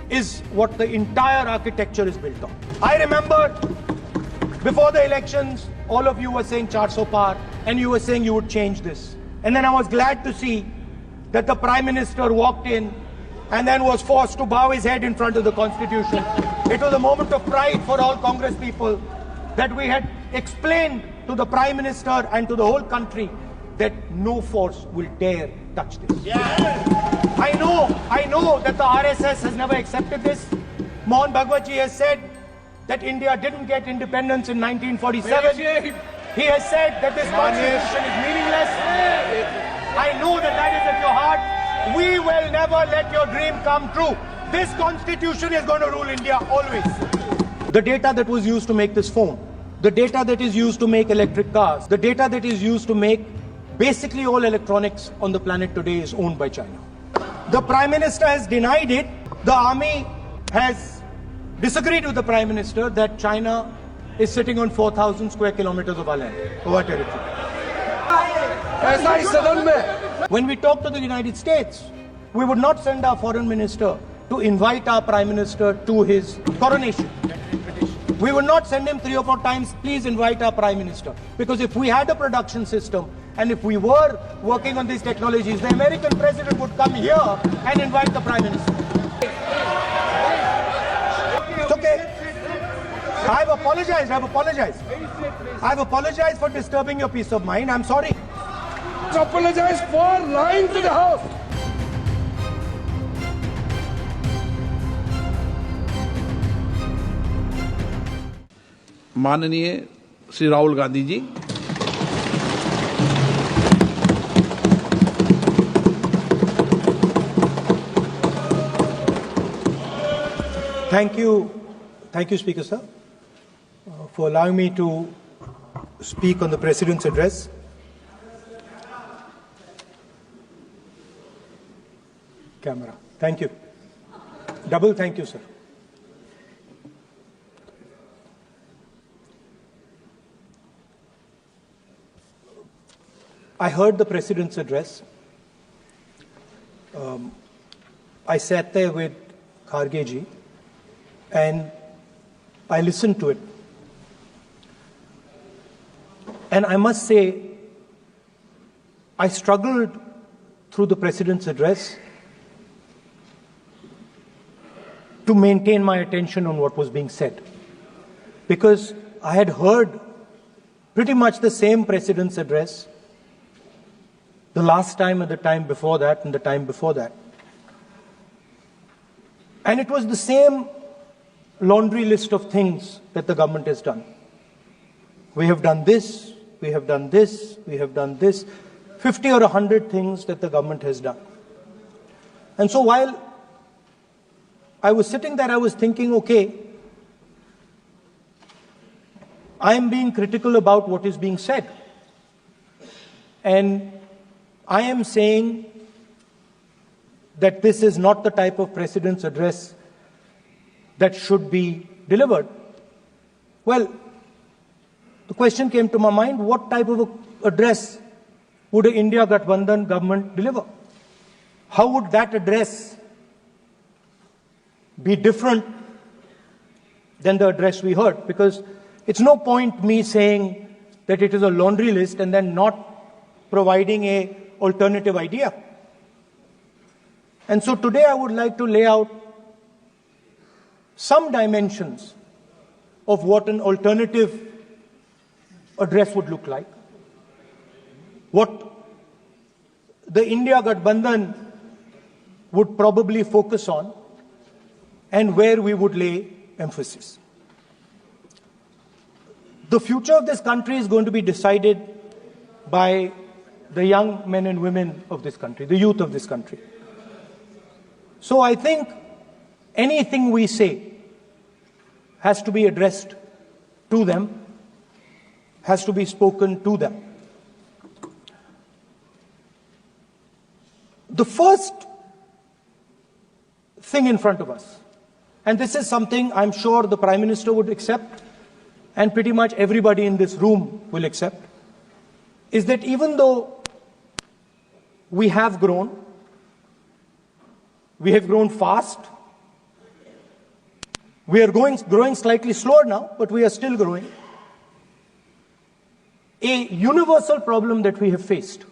is what the entire architecture is built on. I remember before the elections, all of you were saying 400 par, and you were saying you would change this. And then I was glad to see that the Prime Minister walked in and then was forced to bow his head in front of the Constitution. It was a moment of pride for all Congress people that we had explained to the Prime Minister and to the whole country that no force will dare touch this. Yeah. I know that the RSS has never accepted this. Mohan Bhagwatji has said that India didn't get independence in 1947. He has said that this constitution is meaningless. I know that that is at your heart. We will never let your dream come true. This constitution is going to rule India always. The data that was used to make this phone, the data that is used to make electric cars, the data that is used to make basically all electronics on the planet today is owned by China. The Prime Minister has denied it. The army has disagreed with the Prime Minister that China is sitting on 4,000 square kilometers of our land, of our territory. When we talk to the United States, we would not send our foreign minister to invite our Prime Minister to his coronation. We would not send him 3 or 4 times, please invite our Prime Minister. Because if we had a production system and if we were working on these technologies, the American president would come here and invite the Prime Minister. It's okay. I've apologized. I've apologized for disturbing your peace of mind. I'm sorry. Apologize for lying to the House. माननीय Shri Rahul Gandhi ji, Thank you, Speaker Sir, for allowing me to speak on the President's address. Camera. Thank you. Double thank you, sir. I heard the President's address. I sat there with Kharge ji and I listened to it. And I must say, I struggled through the President's address to maintain my attention on what was being said. Because I had heard pretty much the same President's address the last time and the time before that and the time before that. And it was the same laundry list of things that the government has done. We have done this, we have done this, we have done this, 50 or 100 things that the government has done. And so while I was sitting there, I was thinking, okay, I am being critical about what is being said. And I am saying that this is not the type of President's address that should be delivered. Well, the question came to my mind, what type of address would an India Gathbandhan government deliver? How would that address be different than the address we heard? Because it's no point me saying that it is a laundry list and then not providing an alternative idea. And so today I would like to lay out some dimensions of what an alternative address would look like, what the India Gathbandhan would probably focus on, and where we would lay emphasis. The future of this country is going to be decided by the young men and women of this country, the youth of this country. So I think anything we say has to be addressed to them, has to be spoken to them. The first thing in front of us, and this is something I'm sure the Prime Minister would accept and pretty much everybody in this room will accept, is that even though we have grown fast, We are growing slightly slower now, but we are still growing. A universal problem that we have faced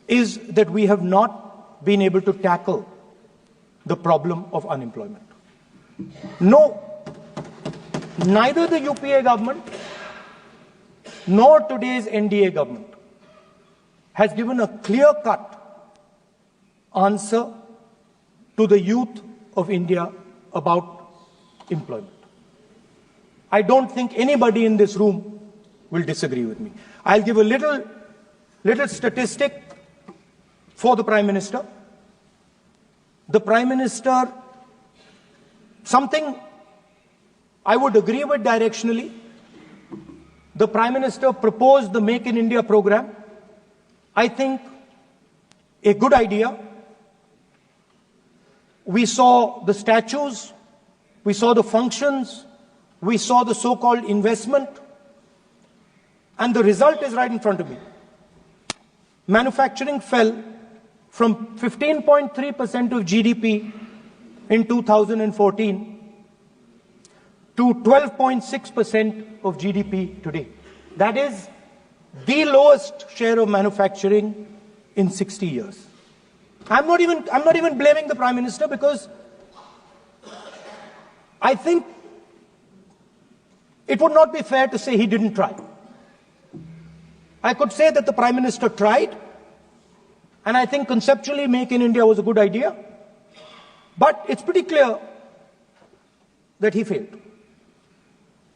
is that we have not been able to tackle the problem of unemployment. No, neither the UPA government nor today's NDA government has given a clear-cut answer to the youth of India about employment. I don't think anybody in this room will disagree with me. I'll give a little statistic for the Prime Minister. The Prime Minister, something I would agree with directionally. The Prime Minister proposed the Make in India program. I think a good idea. We saw the statues, we saw the functions, we saw the so-called investment, and the result is right in front of me. Manufacturing fell from 15.3% of GDP in 2014 to 12.6% of GDP today. That is the lowest share of manufacturing in 60 years. I'm not even blaming the Prime Minister, because I think it would not be fair to say he didn't try. I could say that the Prime Minister tried, and I think conceptually Make in India was a good idea, but it's pretty clear that he failed,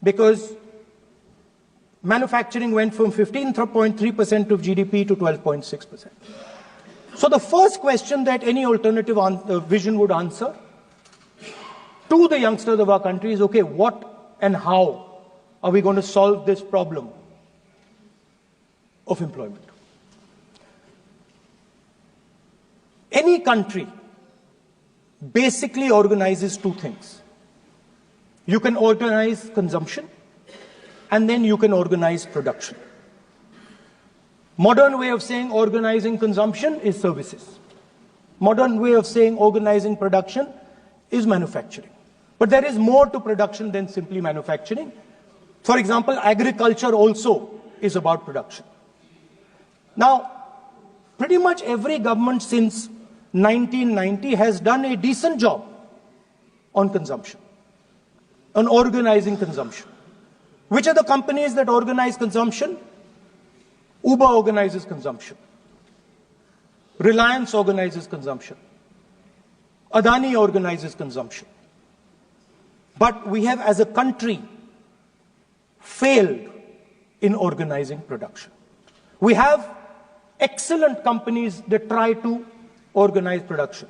because manufacturing went from 15.3% of GDP to 12.6%. So the first question that any alternative vision would answer to the youngsters of our country is, okay, what and how are we going to solve this problem of employment? Any country basically organizes two things. You can organize consumption, and then you can organize production. Modern way of saying organizing consumption is services. Modern way of saying organizing production is manufacturing. But there is more to production than simply manufacturing. For example, agriculture also is about production. Now, pretty much every government since 1990 has done a decent job on consumption, on organizing consumption. Which are the companies that organize consumption? Uber organizes consumption. Reliance organizes consumption. Adani organizes consumption. But we have, as a country, failed in organizing production. We have excellent companies that try to organize production.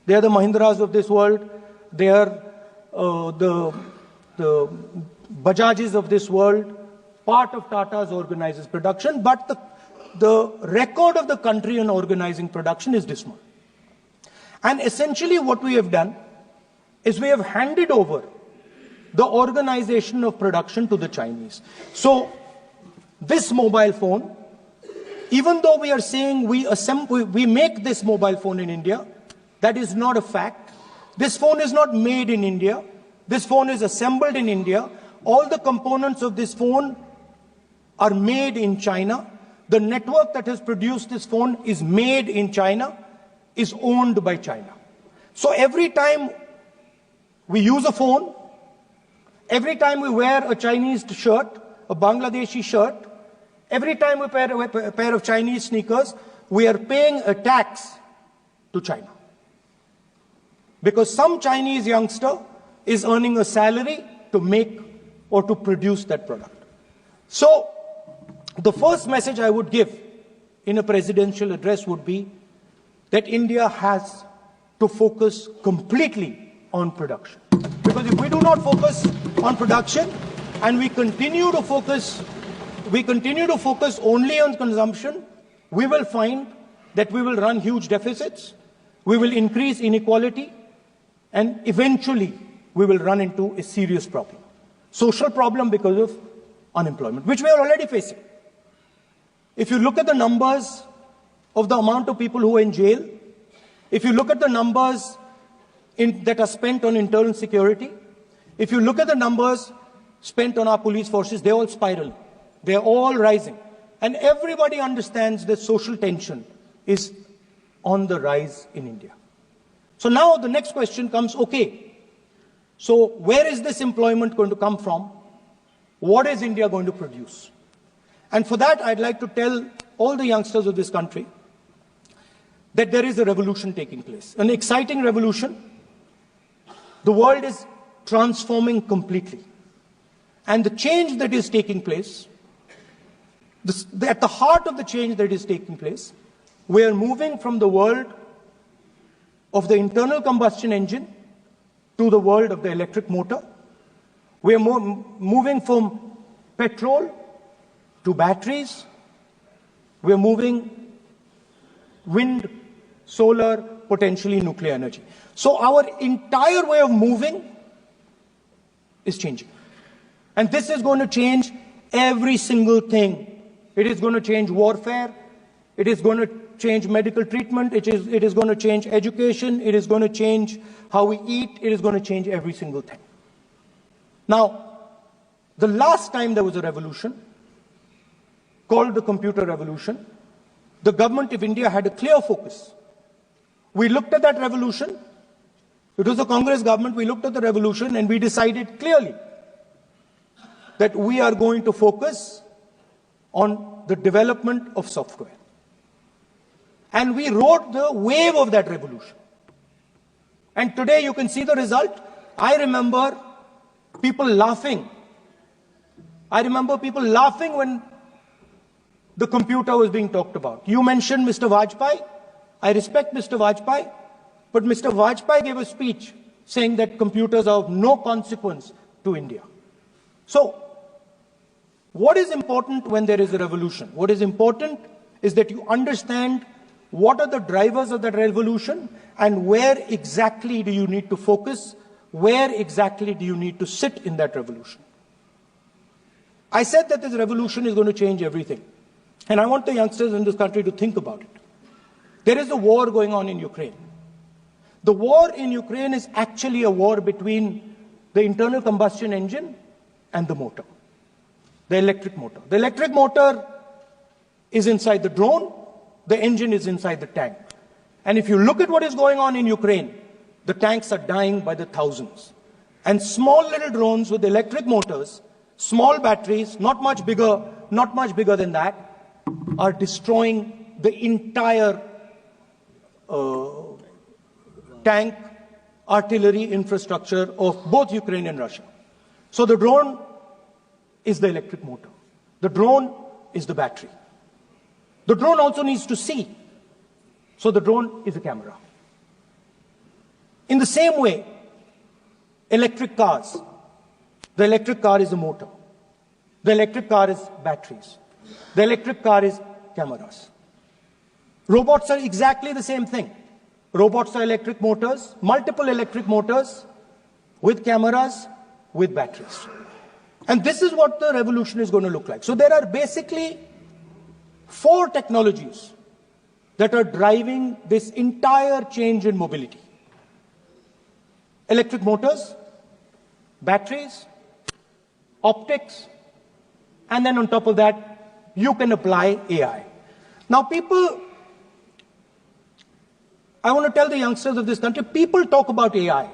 They are the Mahindras of this world. They are the Bajajs of this world. Part of Tata's organizes production, but the record of the country in organizing production is dismal. And essentially what we have done is we have handed over the organization of production to the Chinese. So this mobile phone, even though we are saying we make this mobile phone in India, that is not a fact. This phone is not made in India. This phone is assembled in India. All the components of this phone are made in China. The network that has produced this phone is made in China, is owned by China. So every time we use a phone, every time we wear a Chinese shirt, a Bangladeshi shirt, every time we wear a pair of Chinese sneakers, we are paying a tax to China. Because some Chinese youngster is earning a salary to make or to produce that product. So the first message I would give in a presidential address would be that India has to focus completely on production. Because if we do not focus on production and we continue to focus only on consumption, we will find that we will run huge deficits, we will increase inequality, and eventually we will run into a serious problem. Social problem because of unemployment, which we are already facing. If you look at the numbers of the amount of people who are in jail, if you look at the numbers that are spent on internal security, if you look at the numbers spent on our police forces, they're all spiraling. They're all rising. And everybody understands that social tension is on the rise in India. So now the next question comes, okay, so where is this employment going to come from? What is India going to produce? And for that, I'd like to tell all the youngsters of this country that there is a revolution taking place, an exciting revolution. The world is transforming completely. And the change that is taking place, at the heart of the change that is taking place, we are moving from the world of the internal combustion engine to the world of the electric motor. We are moving from petrol to batteries. We are moving wind, solar, potentially nuclear energy. So our entire way of moving is changing. And this is going to change every single thing. It is going to change warfare. It is going to change medical treatment. It is going to change education. It is going to change how we eat. It is going to change every single thing. Now, the last time there was a revolution, called the computer revolution, the government of India had a clear focus. We looked at that revolution. It was a Congress government. We looked at the revolution and we decided clearly that we are going to focus on the development of software. And we rode the wave of that revolution. And today you can see the result. I remember people laughing. I remember people laughing when the computer was being talked about. You mentioned Mr. Vajpayee. I respect Mr. Vajpayee, but Mr. Vajpayee gave a speech saying that computers are of no consequence to India. So, what is important when there is a revolution? What is important is that you understand what are the drivers of that revolution and where exactly do you need to focus, where exactly do you need to sit in that revolution. I said that this revolution is going to change everything. And I want the youngsters in this country to think about it. There is a war going on in Ukraine. The war in Ukraine is actually a war between the internal combustion engine and the motor, the electric motor. The electric motor is inside the drone, the engine is inside the tank. And if you look at what is going on in Ukraine, the tanks are dying by the thousands. And small little drones with electric motors, small batteries, not much bigger than that, are destroying the entire tank, artillery infrastructure of both Ukraine and Russia. So the drone is the electric motor. The drone is the battery. The drone also needs to see. So the drone is a camera. In the same way, electric cars, the electric car is a motor. The electric car is batteries. The electric car is cameras. Robots are exactly the same thing. Robots are electric motors, multiple electric motors with cameras, with batteries. And this is what the revolution is going to look like. So there are basically 4 technologies that are driving this entire change in mobility. Electric motors, batteries, optics, and then on top of that, you can apply AI. Now people, I want to tell the youngsters of this country, people talk about AI.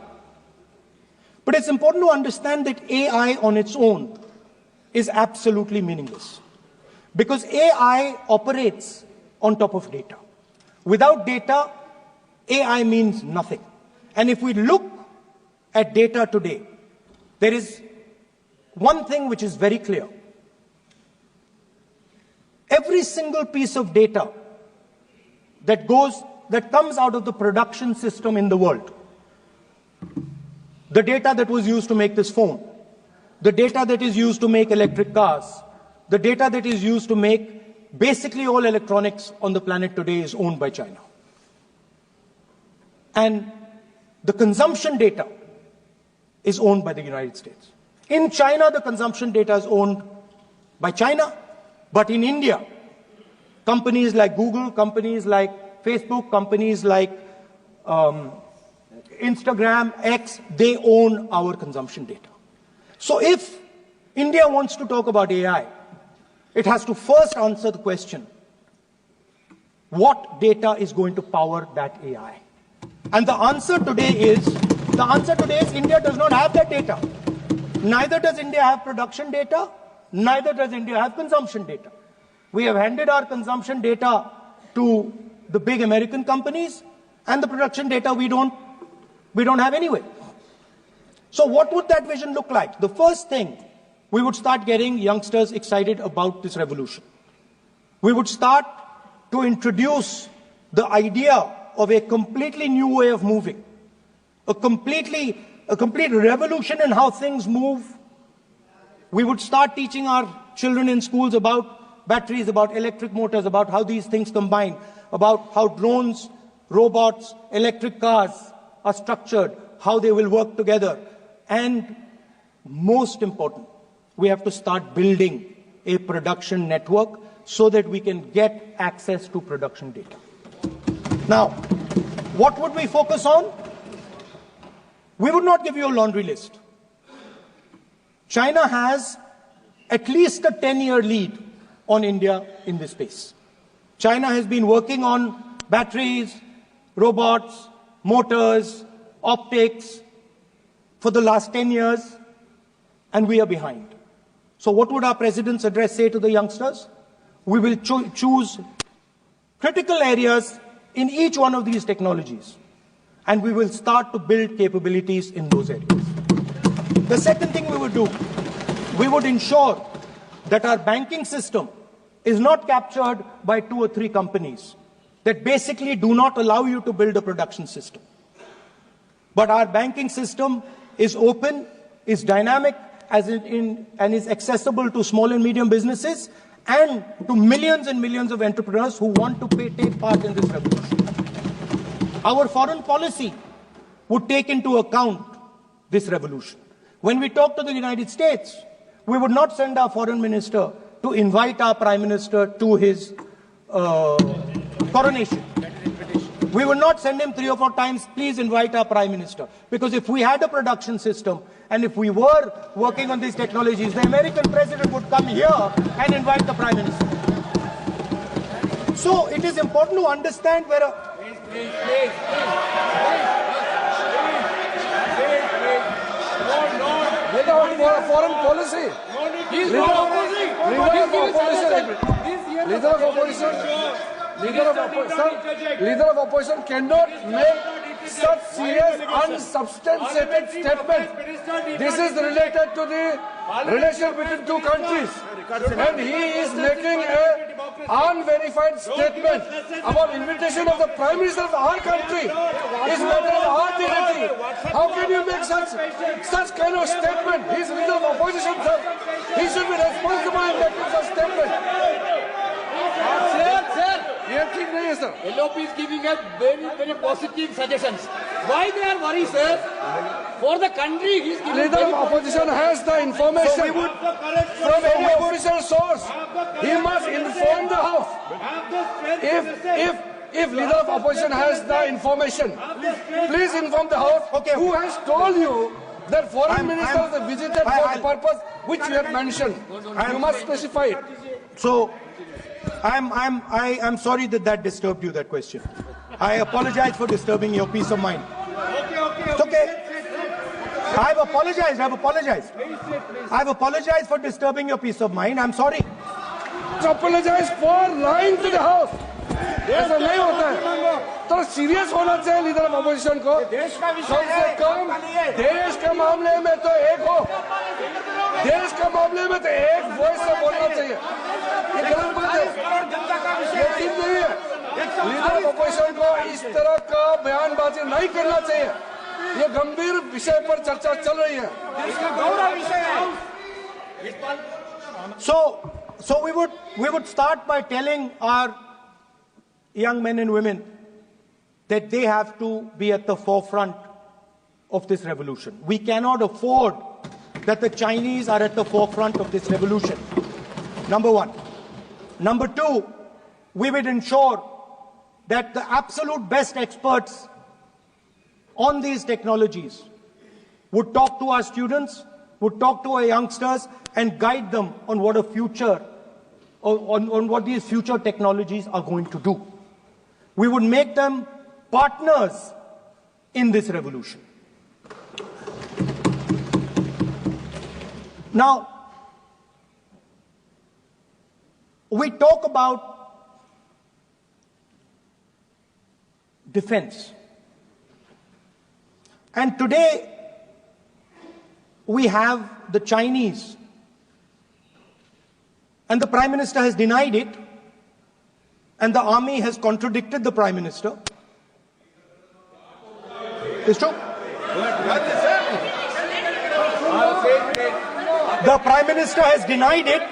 But it's important to understand that AI on its own is absolutely meaningless. Because AI operates on top of data. Without data, AI means nothing. And if we look at data today, there is one thing which is very clear. Every single piece of data that comes out of the production system in the world, the data that was used to make this phone, the data that is used to make electric cars, the data that is used to make basically all electronics on the planet today is owned by China. And the consumption data is owned by the United States. In China, the consumption data is owned by China, but in India, companies like Google, companies like Facebook, companies like Instagram, X, they own our consumption data. So if India wants to talk about AI, it has to first answer the question, what data is going to power that AI? And the answer today is India does not have that data. Neither does India have production data, neither does India have consumption data. We have handed our consumption data to the big American companies, and the production data we don't have anyway. So what would that vision look like? The first thing, we would start getting youngsters excited about this revolution. We would start to introduce the idea of a completely new way of moving, a complete revolution in how things move. We would start teaching our children in schools about batteries, about electric motors, about how these things combine, about how drones, robots, electric cars are structured, how they will work together. And most important, we have to start building a production network so that we can get access to production data. Now, what would we focus on? We would not give you a laundry list. China has at least a 10-year lead on India in this space. China has been working on batteries, robots, motors, optics for the last 10 years, and we are behind. So what would our president's address say to the youngsters? We will choose critical areas in each one of these technologies, and we will start to build capabilities in those areas. The second thing we would do, we would ensure that our banking system is not captured by 2 or 3 companies that basically do not allow you to build a production system. But our banking system is open, is dynamic, and is accessible to small and medium businesses and to millions and millions of entrepreneurs who want to take part in this revolution. Our foreign policy would take into account this revolution. When we talk to the United States, we would not send our foreign minister to invite our prime minister to his coronation. We would not send him 3 or 4 times, please invite our prime minister. Because if we had a production system and if we were working on these technologies, the American president would come here and invite the prime minister. So it is important to understand where Without foreign policy. Leader of opposition cannot make such serious unsubstantiated statement. This is related to the relation between 2 countries, and he is making an unverified statement about invitation of the Prime Minister of our country. Is matter of our dignity. How can you make such kind of statement? He is leader of opposition, sir. He should be responsible in making such statement. Sir, LOP is giving us very positive suggestions. Why they are worried, sir? For the country, he is giving. Leader of opposition has the information from any official source. He must inform the House. If leader of opposition has the information, please inform the House. Okay. Who has told you that foreign ministers visited for the purpose which you have mentioned? You must specify it. So, I'm sorry that disturbed you, that question. I apologize for disturbing your peace of mind. It's okay. I've apologized. I've apologized for disturbing your peace of mind. I'm sorry. Apologize for lying to the House. ऐसा नहीं होता है. तो serious होना चाहिए leader of opposition को. कम से कम देश के मामले में तो एक हो. देश के मामले में तो एक वॉइस से बोलना चाहिए. ये गलत बात है. ये ठीक नहीं है. लीडर ऑफ अपोजिशन को इस तरह का बयानबाजी नहीं करना चाहिए. ये गंभीर विषय पर चर्चा चल रही है. So we would start by telling our young men and women that they have to be at the forefront of this revolution. We cannot afford that the Chinese are at the forefront of this revolution. Number 1. Number 2, we would ensure that the absolute best experts on these technologies would talk to our students, would talk to our youngsters and guide them on what a future, on what these future technologies are going to do. We would make them partners in this revolution. Now, we talk about defense. And today, we have the Chinese. And the Prime Minister has denied it. And the army has contradicted the Prime Minister. It's true. The Prime Minister has denied it.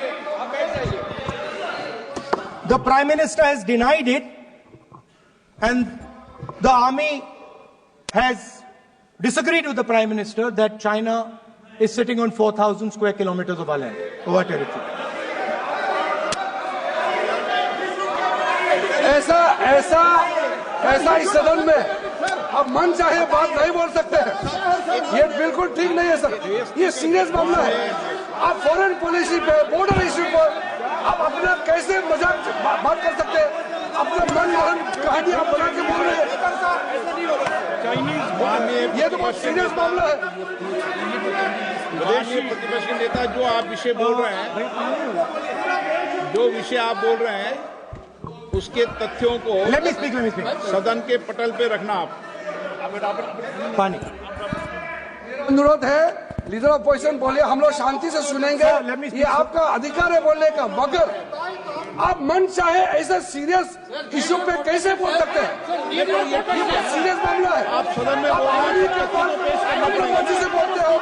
The Prime Minister has denied it. And the army has disagreed with the Prime Minister that China is sitting on 4,000 square kilometers of our land, of our territory. ऐसा इस सदन में अब मन चाहे बात नहीं बोल सकते हैं। ये बिल्कुल ठीक नहीं है सर। ये सीरियस मामला है। आप फॉरेन पॉलिसी पे, बॉर्डर इश्यू पर आप अपना कैसे मजाक बात कर सकते हैं? अपना मन मारन कहानी आप बना के बोल रहे हैं। ये तो बहुत सीरियस मामला है। विदेशी प्रतिपक्ष के नेता जो आप विषय बोल रहे हैं, जो विषय आप बोल रहे हैं, उसके तथ्यों को Let me speak. सदन के पटल पे रखना आप। पानी। अनुरोध है, लीडर ऑफ अपोजिशन बोलिए, हम लोग शांति से सुनेंगे। ये आपका अधिकार है बोलने का, मगर आप मन चाहे ऐसा सीरियस इशू पे कैसे बोल सकते हैं? ये सीरियस मामला है। आप सदन में बोल रहे हैं, से बोलते हो,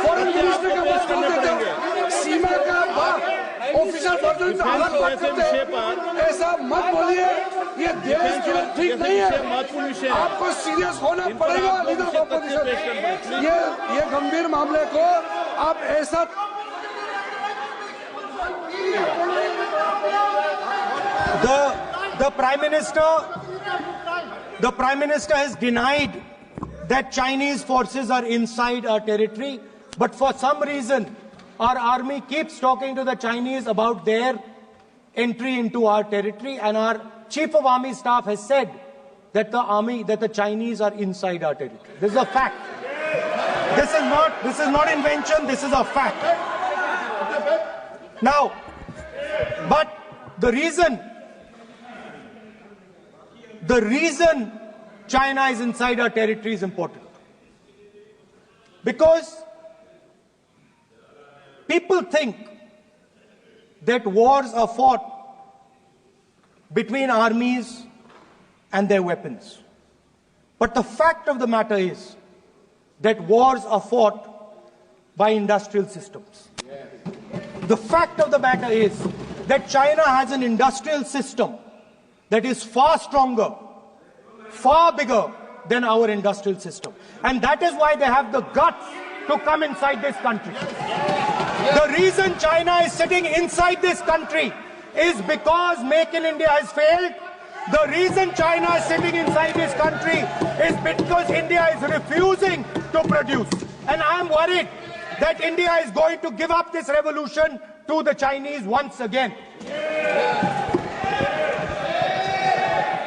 फॉरेन मिनिस्टर का बात बोल देते हो, सीमा का बात ऑफिशियल पर्सन से अलग बात करते हैं। ऐसा मत बोलिए, ये देश के लिए ठीक नहीं है। आपको सीरियस होना पड़ेगा लीडर ऑफ अपोजिशन। ये गंभीर मामले को आप ऐसा The Prime Minister has denied that Chinese forces are inside our territory, but for some reason, our army keeps talking to the Chinese about their entry into our territory, and our Chief of Army Staff has said that the Chinese are inside our territory. This is a fact. This is not invention, this is a fact. Now, but the reason China is inside our territory is important. Because people think that wars are fought between armies and their weapons. But the fact of the matter is that wars are fought by industrial systems. The fact of the matter is that China has an industrial system that is far stronger, far bigger than our industrial system. And that is why they have the guts to come inside this country. The reason China is sitting inside this country is because Make in India has failed. The reason China is sitting inside this country is because India is refusing to produce. And I am worried that India is going to give up this revolution to the Chinese once again.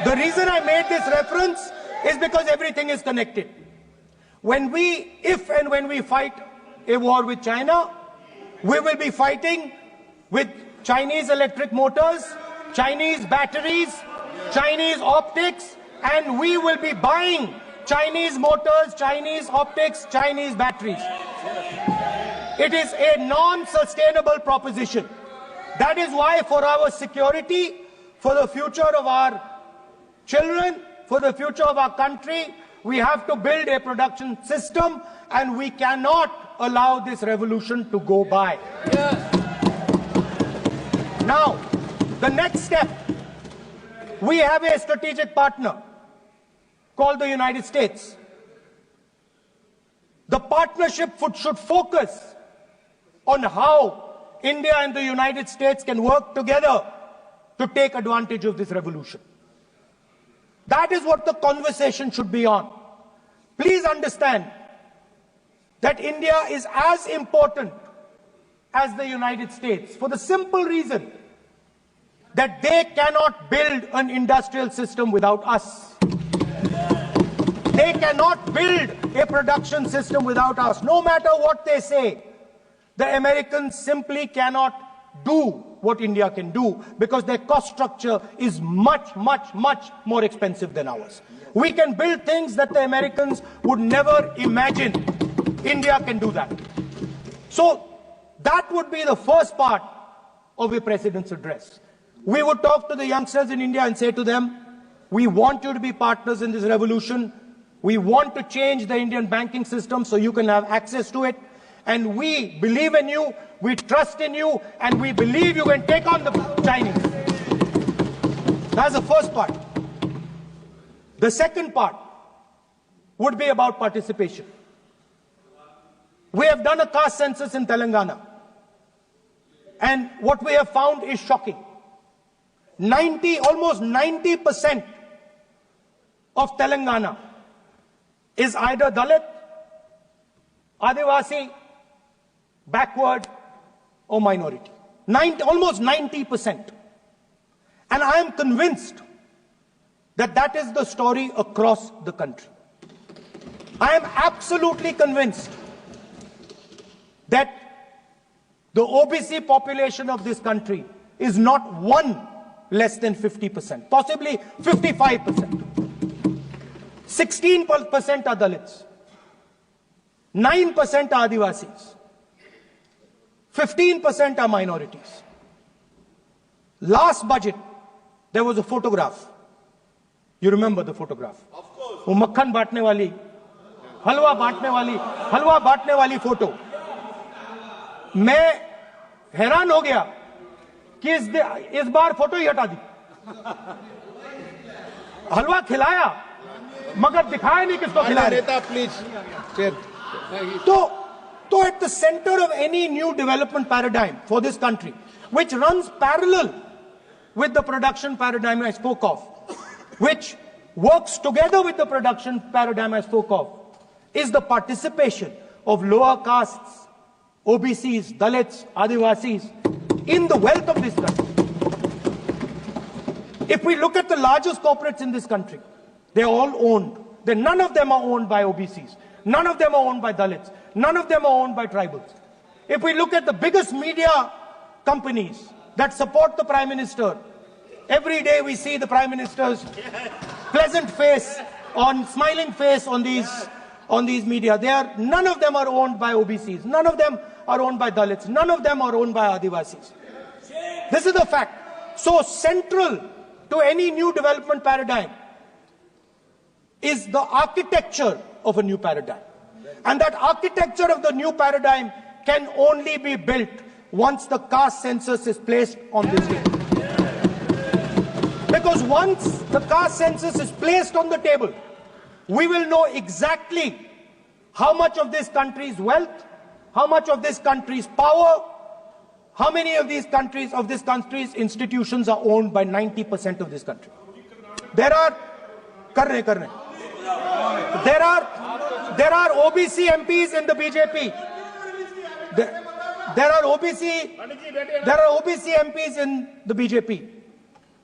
The reason I made this reference is because everything is connected. If and when we fight a war with China, we will be fighting with Chinese electric motors, Chinese batteries, Chinese optics, and we will be buying Chinese motors, Chinese optics, Chinese batteries. It is a non-sustainable proposition. That is why for our security, for the future of our children, for the future of our country, we have to build a production system, and we cannot allow this revolution to go by. Yes. Now, the next step, we have a strategic partner called the United States. The partnership should focus on how India and the United States can work together to take advantage of this revolution. That is what the conversation should be on. Please understand that India is as important as the United States for the simple reason that they cannot build an industrial system without us. They cannot build a production system without us. No matter what they say, the Americans simply cannot do what India can do because their cost structure is much, much, much more expensive than ours. We can build things that the Americans would never imagine. India can do that. So that would be the first part of a president's address. We would talk to the youngsters in India and say to them, we want you to be partners in this revolution. We want to change the Indian banking system so you can have access to it. And we believe in you, we trust in you, and we believe you can take on the Chinese. That's the first part. The second part would be about participation. We have done a caste census in Telangana. And what we have found is shocking. Almost 90% of Telangana is either Dalit, Adivasi, backward, or minority. Almost 90%. And I am convinced that that is the story across the country. I am absolutely convinced that the OBC population of this country is not one less than 50%, possibly 55%. 16% are Dalits, 9% are Adivasis, 15% are minorities. Last budget, there was a photograph. You remember the photograph? Of course. वो मक्खन बांटने वाली, हलवा बांटने वाली photo. मैं हैरान हो गया कि इस बार फोटो ही हटा दी. हलवा खिलाया मगर दिखाया नहीं किसको खिला रहे. Please. So at the center of any new development paradigm for this country, which runs parallel with the production paradigm I spoke of, which works together with the production paradigm I spoke of, is the participation of lower castes, OBCs, Dalits, Adivasis in the wealth of this country. If we look at the largest corporates in this country, they're all owned. None of them are owned by OBCs. None of them are owned by Dalits. None of them are owned by tribals. If we look at the biggest media companies that support the Prime Minister, every day we see the Prime Minister's pleasant face, smiling face on these media. None of them are owned by OBCs. None of them are owned by Dalits. None of them are owned by Adivasis. This is the fact. So central to any new development paradigm is the architecture of a new paradigm. And that architecture of the new paradigm can only be built once the caste census is placed on this table. Because once the caste census is placed on the table, we will know exactly how much of this country's wealth, how much of this country's power, how many of this country's institutions are owned by 90% of this country. There are OBC MPs in the BJP. There are OBC MPs in the BJP.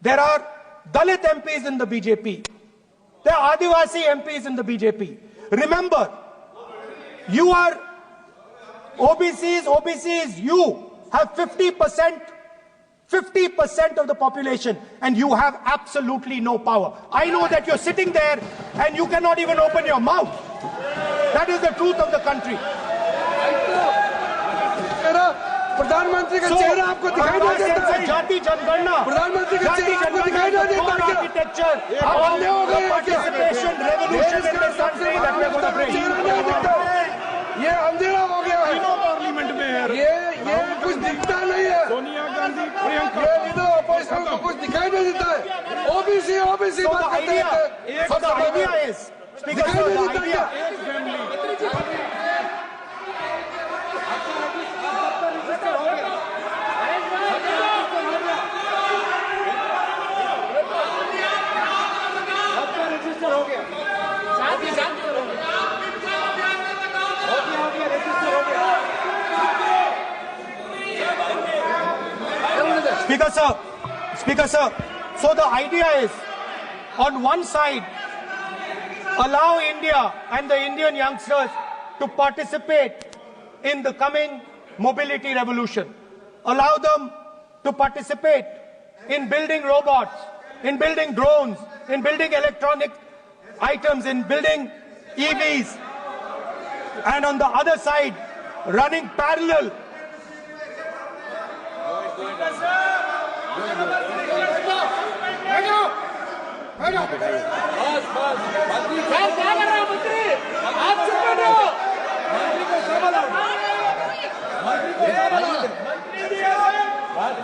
There are Dalit MPs in the BJP. There are Adivasi MPs in the BJP. Remember, you are OBCs, you have 50% of the population, and you have absolutely no power. I know that you're sitting there and you cannot even open your mouth. That is the truth of the country. प्रधानमंत्री का चेहरा आपको दिखाई नहीं देता है. जाति जनगणना, प्रधानमंत्री का चेहरा आपको दिखाई नहीं देता है. Architecture, participation, revolution in this country that we are going to bring. ये अंधेरा हो गया है. पार्लियामेंट में ये कुछ दिखता नहीं है. सोनिया गांधी, प्रियंका, ये इधर अपोजिशन को कुछ दिखाई नहीं देता है. ओबीसी बात करते हैं. So the idea is, Speaker, दिखाई नहीं the देता idea. Speaker sir, so the idea is, on one side, allow India and the Indian youngsters to participate in the coming mobility revolution. Allow them to participate in building robots, in building drones, in building electronic items, in building EVs. And on the other side, running parallel.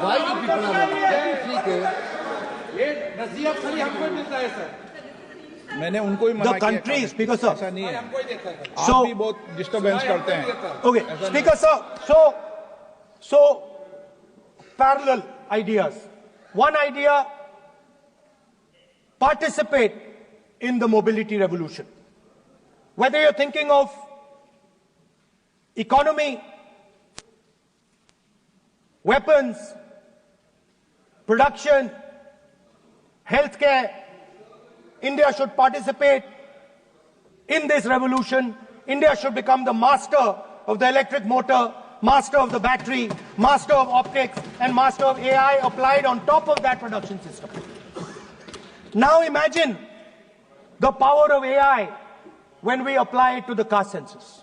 Why do people are मैंने उनको ही मना The country, Speaker sir. ऐसा नहीं है, आप So- भी बहुत disturbance करते हैं. Okay, Speaker sir, so parallel ideas. One idea, participate in the mobility revolution. Whether you're thinking of economy, weapons, production, healthcare, India should participate in this revolution. India should become the master of the electric motor, master of the battery, master of optics, and master of AI applied on top of that production system. Now imagine the power of AI when we apply it to the caste census.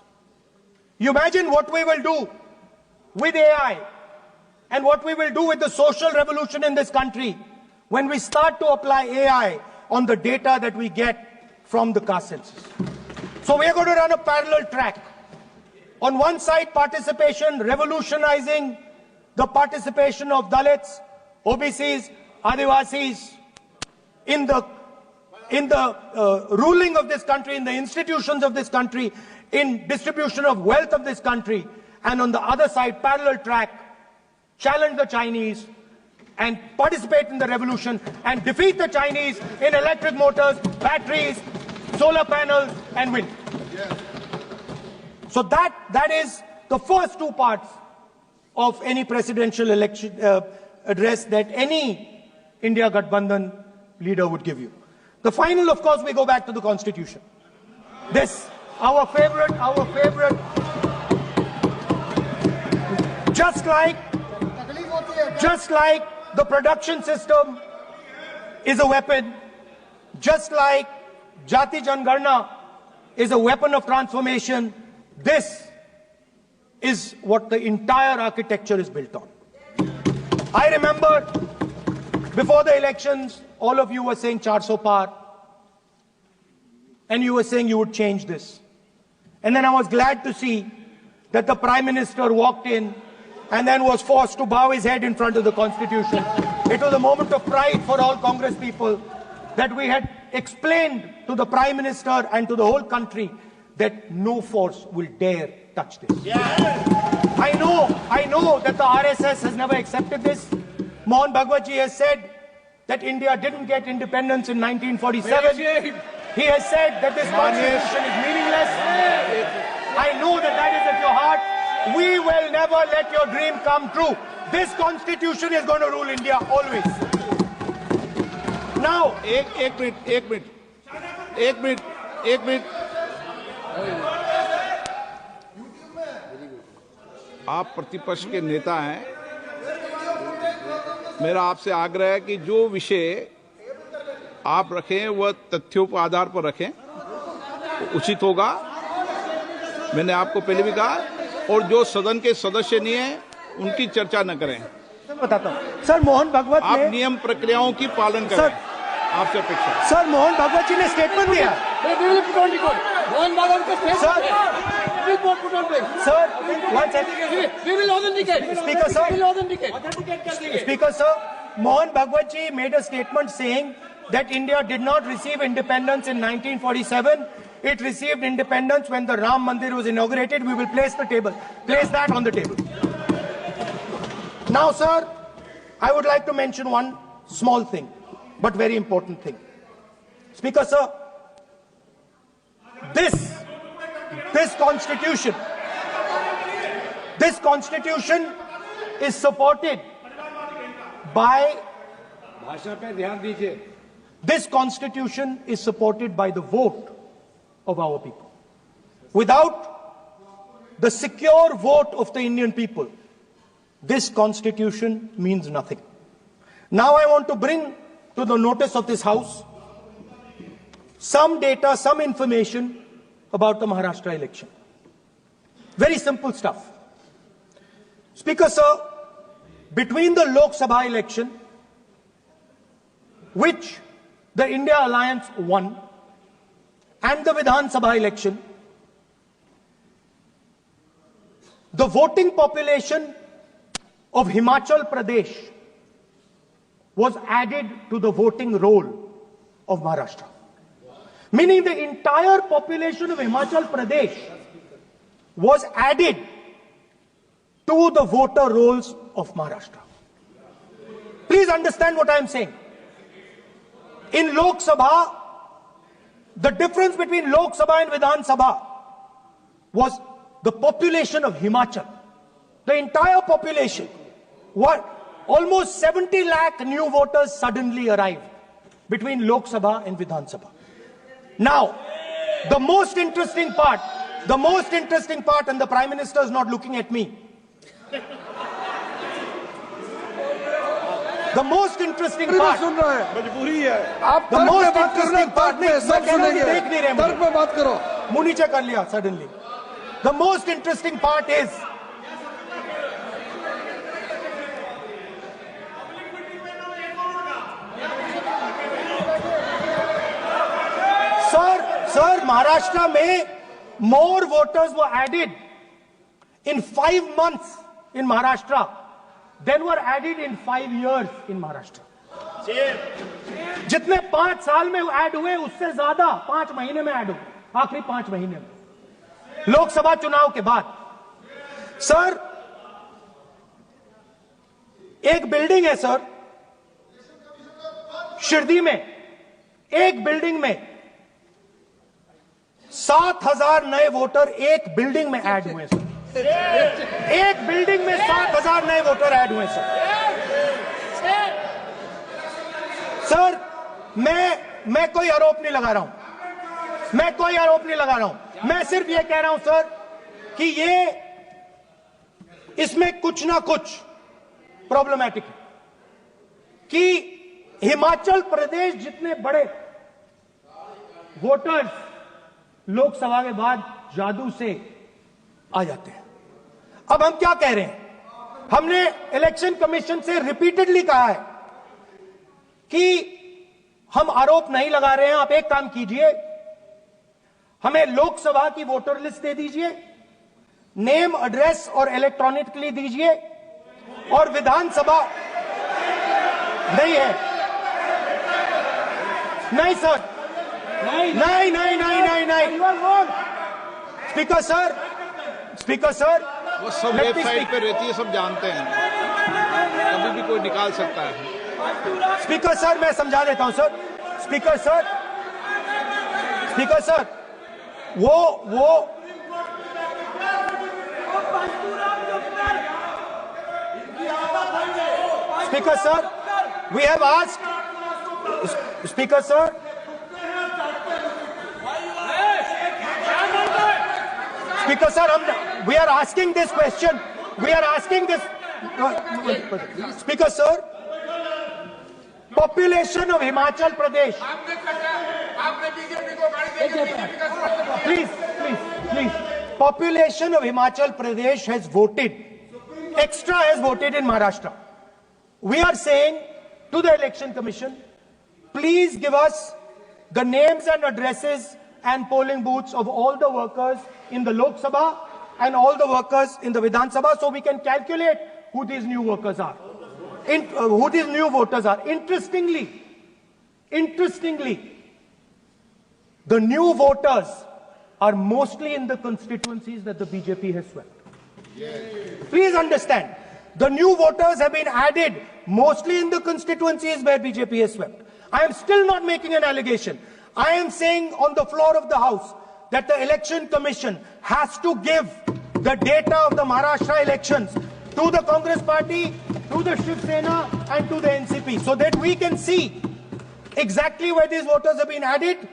You imagine what we will do with AI and what we will do with the social revolution in this country when we start to apply AI on the data that we get from the caste census. So we are going to run a parallel track. On one side, participation, revolutionizing the participation of Dalits, OBCs, Adivasis in the ruling of this country, in the institutions of this country, in distribution of wealth of this country. And on the other side, parallel track, challenge the Chinese and participate in the revolution and defeat the Chinese in electric motors, batteries, solar panels and wind. So that is the first two parts of any presidential election address that any India Gathbandhan leader would give you. The final, of course, we go back to the Constitution. This, our favorite, just like the production system is a weapon, just like Jati Jangarna is a weapon of transformation, this is what the entire architecture is built on. I remember before the elections, all of you were saying 400 par, and you were saying you would change this. And then I was glad to see that the Prime Minister walked in and then was forced to bow his head in front of the Constitution. It was a moment of pride for all Congress people that we had explained to the Prime Minister and to the whole country that no force will dare touch this. I know that the RSS has never accepted this. Mohan Bhagwatji has said that India didn't get independence in 1947. He has said that this constitution is meaningless. I know that that is at your heart. We will never let your dream come true. This constitution is going to rule India always. Now, एक minute आप प्रतिपक्ष के नेता हैं, मेरा आपसे आग्रह है कि जो विषय आप रखें वह तथ्यों पर आधार पर रखें, उचित होगा। मैंने आपको पहले भी कहा, और जो सदन के सदस्य नहीं हैं उनकी चर्चा न करें। बताता हूं सर, मोहन भागवत आप ने नियम प्रक्रियाओं की पालन करें, आपसे अपेक्षा। सर, मोहन भागवत जी ने स्टेटमेंट दिया। मोहन भागवत का statement Sir, one second. We will authenticate. Speaker, sir. We will authenticate. Speaker, sir, Mohan Bhagwat ji made a statement saying that India did not receive independence in 1947. It received independence when the Ram Mandir was inaugurated. We will place that on the table. Now, sir, I would like to mention one small thing, but very important thing. Speaker, sir, this constitution is supported by भाषा पे ध्यान दीजिए. this constitution is supported by the vote of our people. Without the secure vote of the Indian people, this constitution means nothing. Now I want to bring to the notice of this House some data, some information about the Maharashtra election. Very simple stuff. Speaker, sir, between the Lok Sabha election, which the India Alliance won, and the Vidhan Sabha election, the voting population of Himachal Pradesh was added to the voting roll of Maharashtra. Meaning the entire population of Himachal Pradesh was added to the voter rolls of Maharashtra. Please understand what I am saying. In Lok Sabha, the difference between Lok Sabha and Vidhan Sabha was the population of Himachal. The entire population. What? Almost 70 lakh new voters suddenly arrived between Lok Sabha and Vidhan Sabha. Now, the most interesting part, and the Prime Minister is not looking at me. The most interesting part, सुन रहा है. मजबूरी है. आप the तर्क most पे बात कर रहे interesting हैं. part, तर्क में सब सुनेंगे. तर्क पे बात करो. मुंह नीचे कर लिया suddenly. The most interesting part is Sir, Maharashtra में more voters were added in 5 months in Maharashtra than were added in 5 years in Maharashtra. जितने 5 साल में ऐड हुए उससे ज्यादा 5 महीने में ऐड हुए, आखिरी 5 महीने में लोकसभा चुनाव के बाद. सर, एक बिल्डिंग है सर शिरडी में, एक बिल्डिंग में 7,000 नए वोटर एक बिल्डिंग में ऐड हुए सर. एक बिल्डिंग में 7,000 नए वोटर ऐड हुए सर. सर, मैं कोई आरोप नहीं लगा रहा हूं, मैं सिर्फ ये कह रहा हूं सर कि इसमें कुछ ना कुछ प्रॉब्लमैटिक है कि हिमाचल प्रदेश जितने बड़े वोटर्स लोकसभा के बाद जादू से आ जाते हैं. अब हम क्या कह रहे हैं? हमने इलेक्शन कमीशन से रिपीटेडली कहा है कि हम आरोप नहीं लगा रहे हैं. आप एक काम कीजिए, हमें लोकसभा की वोटर लिस्ट दे दीजिए, नेम, एड्रेस और इलेक्ट्रॉनिकली दीजिए, और विधानसभा नहीं है. नहीं सर, नहीं. स्पीकर सर, वो सब वेबसाइट पे रहती है, सब जानते हैं, कभी भी कोई निकाल सकता है. स्पीकर सर, मैं समझा देता हूं सर. स्पीकर सर, वो speaker sir, we have asked, Speaker sir, we are asking this question. Speaker sir, population of Himachal Pradesh. Please. Population of Himachal Pradesh has voted. Extra has voted in Maharashtra. We are saying to the Election Commission, please give us the names and addresses and polling booths of all the workers in the Lok Sabha and all the workers in the Vidhan Sabha, so we can calculate who these new workers are, who these new voters are. Interestingly, the new voters are mostly in the constituencies that the BJP has swept. Please understand, the new voters have been added mostly in the constituencies where BJP has swept. I am still not making an allegation. I am saying on the floor of the House that the Election Commission has to give the data of the Maharashtra elections to the Congress party to the Shiv Sena and to the NCP, so that we can see exactly where these voters have been added,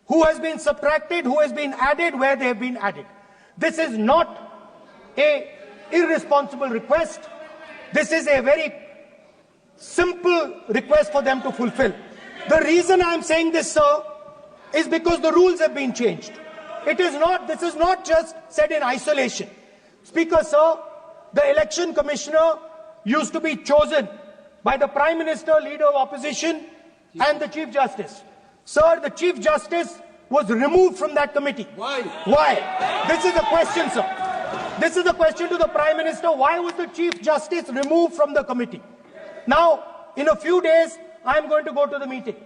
who has been subtracted, who has been added, where they have been added. This is not an irresponsible request. This is a very simple request for them to fulfill. The reason I am saying this, sir, is because the rules have been changed. This is not just said in isolation. Speaker, sir, the election commissioner used to be chosen by the Prime Minister, Leader of Opposition, and the Chief Justice. Sir, the Chief Justice was removed from that committee. Why? Why? This is a question, sir. This is a question to the Prime Minister. Why was the Chief Justice removed from the committee? Now, in a few days, I am going to go to the meeting.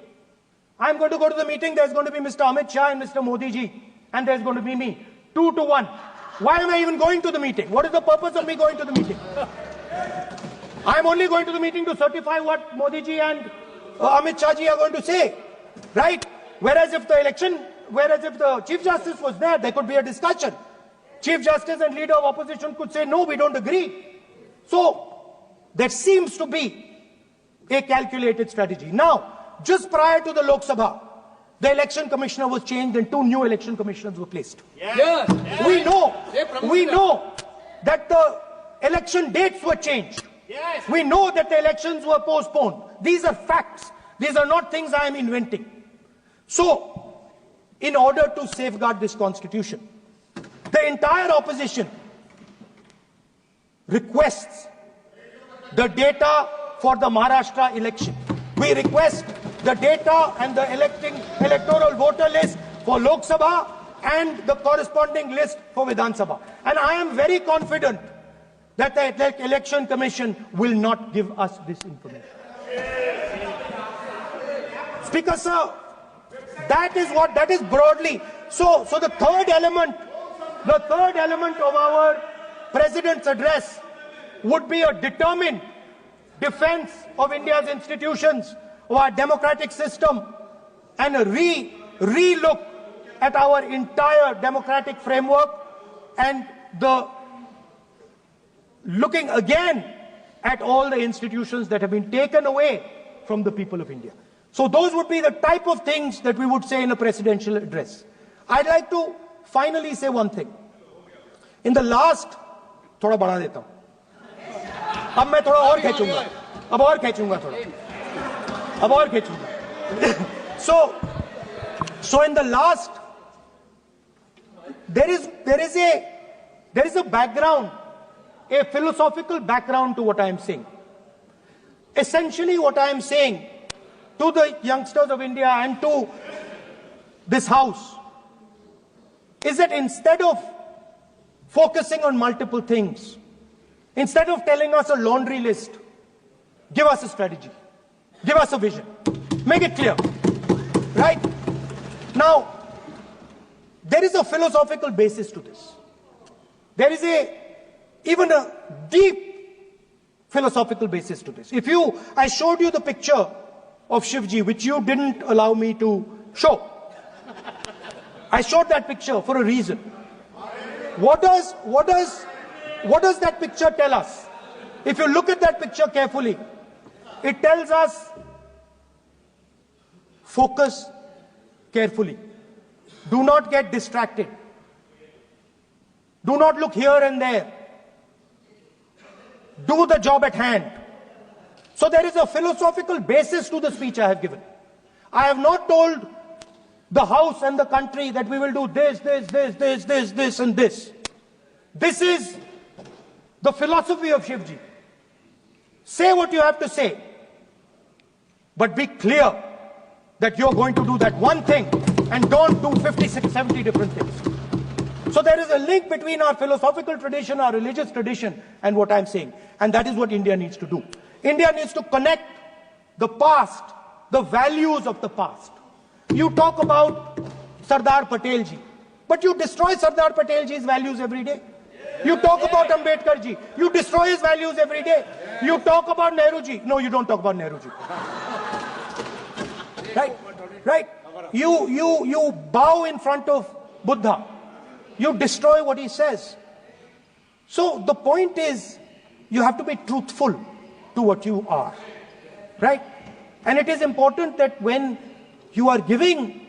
I am going to go to the meeting. There's going to be Mr. Amit Shah and Mr. Modi ji. And there's going to be me. 2 to 1. Why am I even going to the meeting? What is the purpose of me going to the meeting? I'm only going to the meeting to certify what Modi ji and Amit Shah ji are going to say. Right? Whereas if the Chief Justice was there could be a discussion. Chief Justice and Leader of Opposition could say, no, we don't agree. So, there seems to be a calculated strategy. Now, just prior to the Lok Sabha, the election commissioner was changed and 2 new election commissioners were placed. Yes. We know that the election dates were changed. Yes. We know that the elections were postponed. These are facts. These are not things I am inventing. So, in order to safeguard this constitution, the entire opposition requests the data for the Maharashtra election. We request the data and the electoral voter list for Lok Sabha and the corresponding list for Vidhan Sabha. And I am very confident that the Election Commission will not give us this information. Speaker, sir, that is broadly. So the third element of our President's address would be a determined defense of India's institutions, of our democratic system, and a re-look at our entire democratic framework, and the looking again at all the institutions that have been taken away from the people of India. So those would be the type of things that we would say in a presidential address. I'd like to finally say one thing. In the last, थोड़ा बढ़ा देता हूँ. अब मैं थोड़ा और खींचूंगा. अब और खींचूंगा थोड़ा. अब और खींचूंगा. So in the last, there is a background, a philosophical background to what I am saying. Essentially, what I am saying to the youngsters of India and to this house is that instead of focusing on multiple things, instead of telling us a laundry list, give us a strategy, give us a vision, make it clear, right? Now, there is a philosophical basis to this. There is even a deep philosophical basis to this. I showed you the picture of Shivji, which you didn't allow me to show. I showed that picture for a reason. What does that picture tell us? If you look at that picture carefully, it tells us focus carefully. Do not get distracted. Do not look here and there. Do the job at hand. So there is a philosophical basis to the speech I have given. I have not told the House and the country that we will do this, and this. This is the philosophy of Shivji. Say what you have to say, but be clear that you're going to do that one thing and don't do 56, 70 different things. So there is a link between our philosophical tradition, our religious tradition, and what I'm saying. And that is what India needs to do. India needs to connect the past, the values of the past. You talk about Sardar Patel ji, but you destroy Sardar Patel ji's values every day. You talk about Ambedkar ji, you destroy his values every day. You talk about Nehru ji. No, you don't talk about Nehru ji. Right? You bow in front of Buddha. You destroy what he says. So the point is, you have to be truthful. to what you are, right? And it is important that when you are giving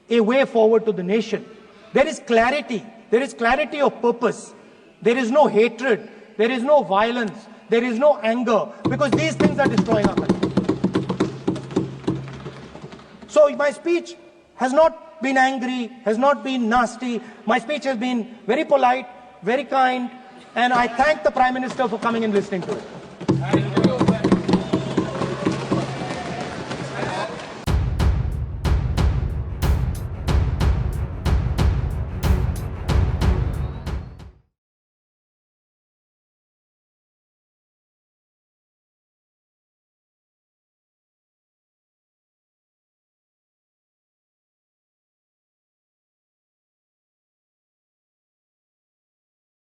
a way forward to the nation, there is clarity of purpose. There is no hatred, there is no violence, there is no anger, because these things are destroying our country. So my speech has not been angry, has not been nasty. My speech has been very polite, very kind, and I thank the Prime Minister for coming and listening to it.